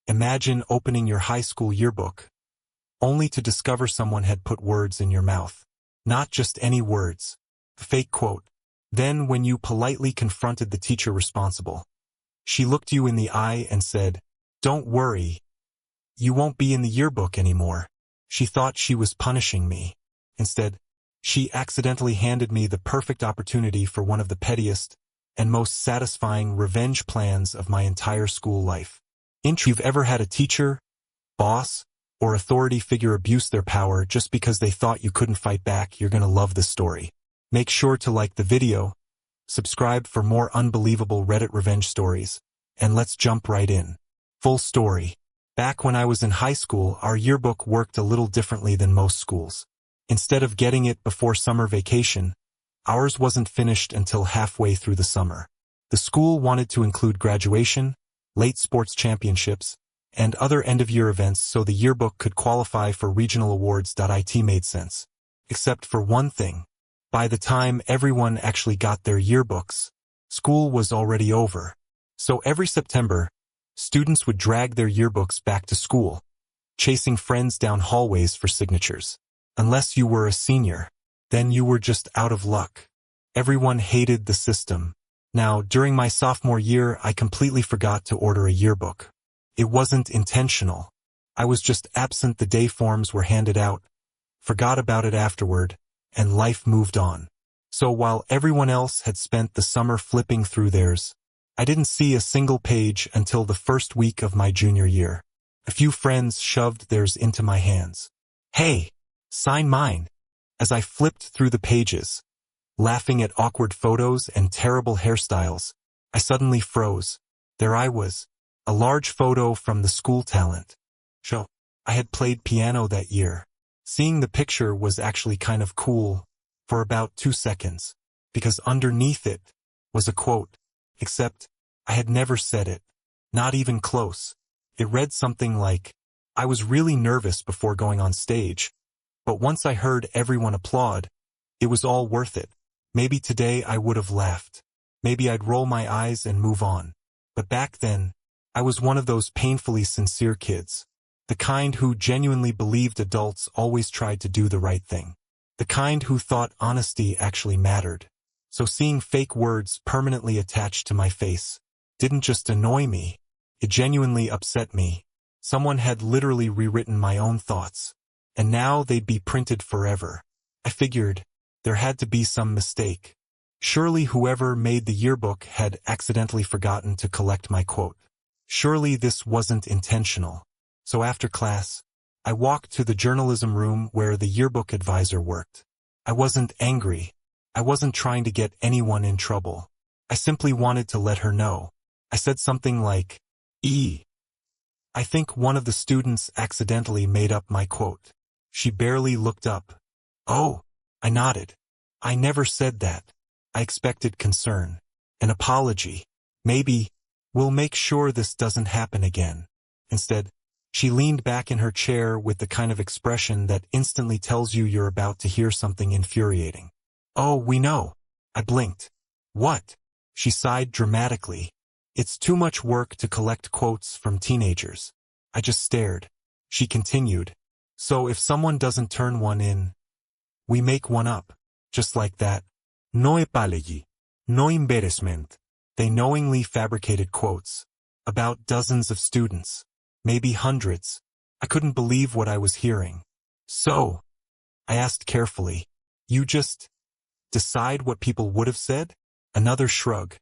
Imagine opening your high school yearbook, only to discover someone had put words in your mouth. Not just any words. A fake quote. Then when you politely confronted the teacher responsible, she looked you in the eye and said, "Don't worry, you won't be in the yearbook anymore." She thought she was punishing me. Instead, she accidentally handed me the perfect opportunity for one of the pettiest and most satisfying revenge plans of my entire school life. If you've ever had a teacher, boss, or authority figure abuse their power just because they thought you couldn't fight back, you're gonna love this story. Make sure to like the video, subscribe for more unbelievable Reddit revenge stories, and let's jump right in. Full story. Back when I was in high school, our yearbook worked a little differently than most schools. Instead of getting it before summer vacation, ours wasn't finished until halfway through the summer. The school wanted to include graduation, late sports championships, and other end-of-year events so the yearbook could qualify for regional awards. It made sense. Except for one thing. By the time everyone actually got their yearbooks, school was already over. So every September, students would drag their yearbooks back to school, chasing friends down hallways for signatures. Unless you were a senior, then you were just out of luck. Everyone hated the system. Now, during my sophomore year, I completely forgot to order a yearbook. It wasn't intentional. I was just absent the day forms were handed out, forgot about it afterward, and life moved on. So while everyone else had spent the summer flipping through theirs, I didn't see a single page until the first week of my junior year. A few friends shoved theirs into my hands. "Hey, sign mine." As I flipped through the pages, laughing at awkward photos and terrible hairstyles, I suddenly froze. There I was, a large photo from the school talent show. I had played piano that year. Seeing the picture was actually kind of cool for about 2 seconds, because underneath it was a quote, except I had never said it, not even close. It read something like, "I was really nervous before going on stage, but once I heard everyone applaud, it was all worth it. Maybe today I would have laughed. Maybe I'd roll my eyes and move on. But back then, I was one of those painfully sincere kids. The kind who genuinely believed adults always tried to do the right thing. The kind who thought honesty actually mattered. So seeing fake words permanently attached to my face didn't just annoy me, it genuinely upset me. Someone had literally rewritten my own thoughts, and now they'd be printed forever. I figured there had to be some mistake. Surely whoever made the yearbook had accidentally forgotten to collect my quote. Surely this wasn't intentional. So after class, I walked to the journalism room where the yearbook advisor worked. I wasn't angry. I wasn't trying to get anyone in trouble. I simply wanted to let her know. I said something like, I think one of the students accidentally made up my quote." She barely looked up. "Oh," I nodded. "I never said that." I expected concern. An apology. Maybe, "We'll make sure this doesn't happen again." Instead, she leaned back in her chair with the kind of expression that instantly tells you you're about to hear something infuriating. "Oh, we know." I blinked. "What?" She sighed dramatically. "It's too much work to collect quotes from teenagers." I just stared. She continued. "So if someone doesn't turn one in, we make one up. Just like that. No apology. No embarrassment." They knowingly fabricated quotes. About dozens of students. Maybe hundreds. I couldn't believe what I was hearing. "So," I asked carefully, "you just decide what people would have said?" Another shrug.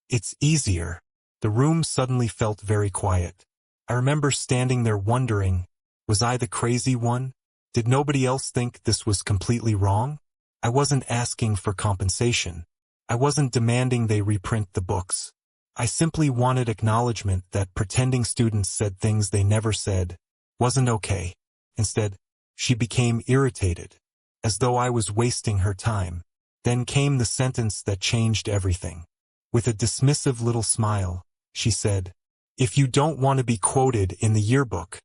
"It's easier." The room suddenly felt very quiet. I remember standing there wondering, was I the crazy one? Did nobody else think this was completely wrong? I wasn't asking for compensation. I wasn't demanding they reprint the books. I simply wanted acknowledgement that pretending students said things they never said wasn't okay. Instead, she became irritated, as though I was wasting her time. Then came the sentence that changed everything. With a dismissive little smile, she said, "If you don't want to be quoted in the yearbook."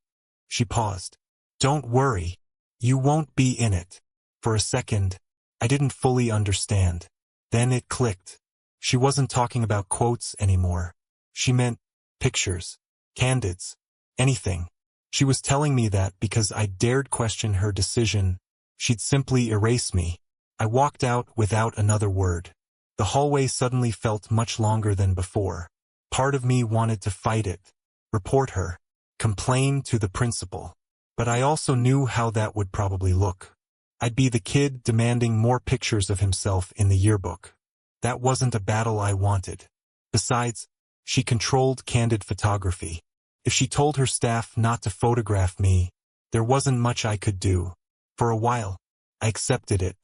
She paused. "Don't worry. You won't be in it." For a second, I didn't fully understand. Then it clicked. She wasn't talking about quotes anymore. She meant pictures, candids, anything. She was telling me that because I dared question her decision, she'd simply erase me. I walked out without another word. The hallway suddenly felt much longer than before. Part of me wanted to fight it, report her, complain to the principal. But I also knew how that would probably look. I'd be the kid demanding more pictures of himself in the yearbook. That wasn't a battle I wanted. Besides, she controlled candid photography. If she told her staff not to photograph me, there wasn't much I could do. For a while, I accepted it.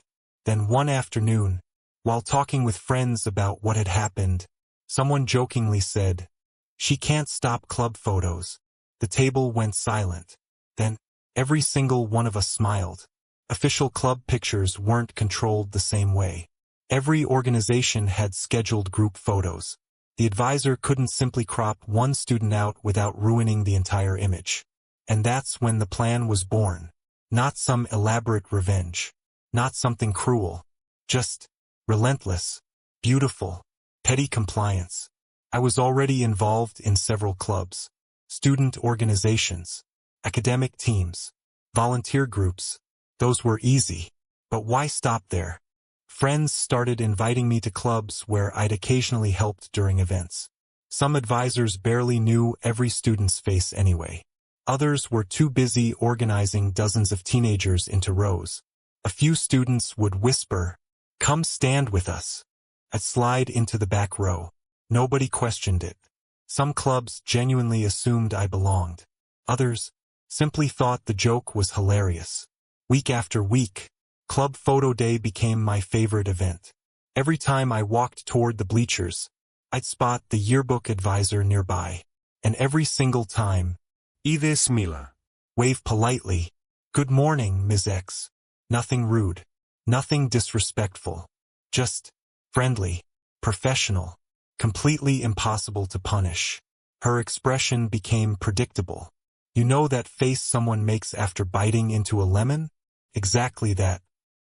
Then one afternoon, while talking with friends about what had happened, someone jokingly said, "She can't stop club photos." The table went silent. Then, every single one of us smiled. Official club pictures weren't controlled the same way. Every organization had scheduled group photos. The advisor couldn't simply crop one student out without ruining the entire image. And that's when the plan was born. Not some elaborate revenge. Not something cruel. Just relentless, beautiful, petty compliance. I was already involved in several clubs, student organizations, academic teams, volunteer groups. Those were easy. But why stop there? Friends started inviting me to clubs where I'd occasionally helped during events. Some advisors barely knew every student's face anyway. Others were too busy organizing dozens of teenagers into rows. A few students would whisper, "Come stand with us." I'd slide into the back row. Nobody questioned it. Some clubs genuinely assumed I belonged. Others simply thought the joke was hilarious. Week after week, Club Photo Day became my favorite event. Every time I walked toward the bleachers, I'd spot the yearbook advisor nearby. And every single time, "Edith Miller," wave politely, "Good morning, Ms. X." Nothing rude, nothing disrespectful. Just friendly, professional, completely impossible to punish. Her expression became predictable. You know that face someone makes after biting into a lemon? Exactly that.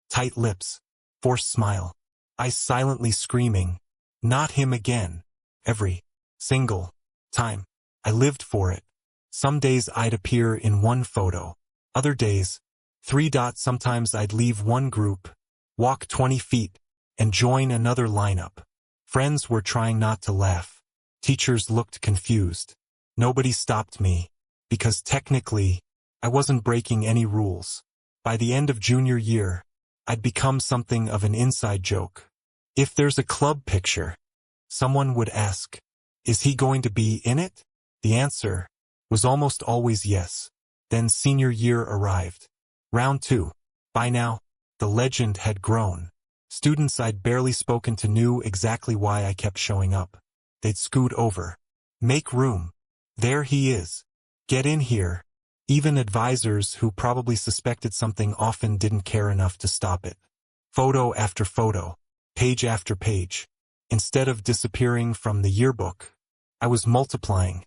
Tight lips, forced smile, eyes silently screaming, "Not him again." Every single time. I lived for it. Some days I'd appear in one photo. Other days, 3 dots. Sometimes I'd leave one group, walk 20 feet, and join another lineup. Friends were trying not to laugh. Teachers looked confused. Nobody stopped me, because technically, I wasn't breaking any rules. By the end of junior year, I'd become something of an inside joke. If there's a club picture, someone would ask, "Is he going to be in it?" The answer was almost always yes. Then senior year arrived. Round 2. By now, the legend had grown. Students I'd barely spoken to knew exactly why I kept showing up. They'd scoot over. "Make room. There he is. Get in here." Even advisors who probably suspected something often didn't care enough to stop it. Photo after photo, page after page. Instead of disappearing from the yearbook, I was multiplying.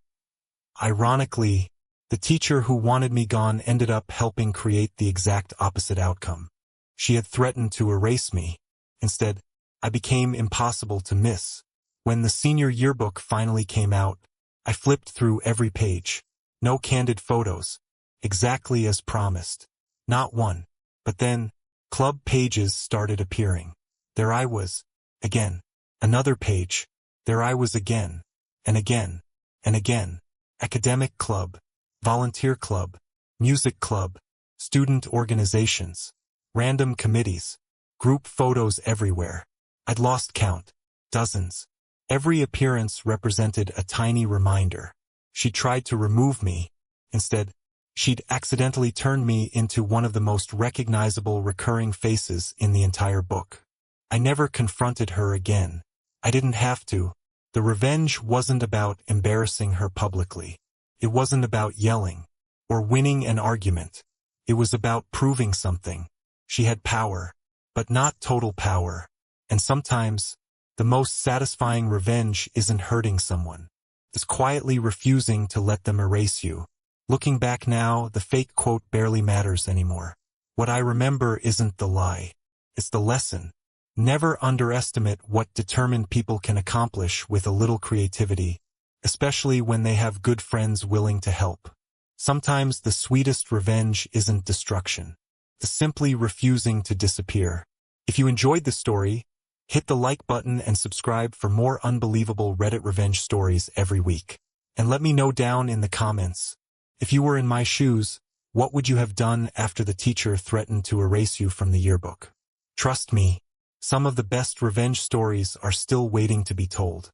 Ironically, the teacher who wanted me gone ended up helping create the exact opposite outcome. She had threatened to erase me. Instead, I became impossible to miss. When the senior yearbook finally came out, I flipped through every page. No candid photos. Exactly as promised. Not one. But then, club pages started appearing. There I was. Again. Another page. There I was again. And again. And again. Academic club. Volunteer club. Music club. Student organizations. Random committees. Group photos everywhere. I'd lost count. Dozens. Every appearance represented a tiny reminder. She tried to remove me. Instead, she'd accidentally turned me into one of the most recognizable recurring faces in the entire book. I never confronted her again. I didn't have to. The revenge wasn't about embarrassing her publicly. It wasn't about yelling or winning an argument. It was about proving something. She had power, but not total power. And sometimes, the most satisfying revenge isn't hurting someone. It's quietly refusing to let them erase you. Looking back now, the fake quote barely matters anymore. What I remember isn't the lie. It's the lesson. Never underestimate what determined people can accomplish with a little creativity, especially when they have good friends willing to help. Sometimes the sweetest revenge isn't destruction. It's simply refusing to disappear. If you enjoyed this story, hit the like button and subscribe for more unbelievable Reddit revenge stories every week. And let me know down in the comments. If you were in my shoes, what would you have done after the teacher threatened to erase you from the yearbook? Trust me, some of the best revenge stories are still waiting to be told.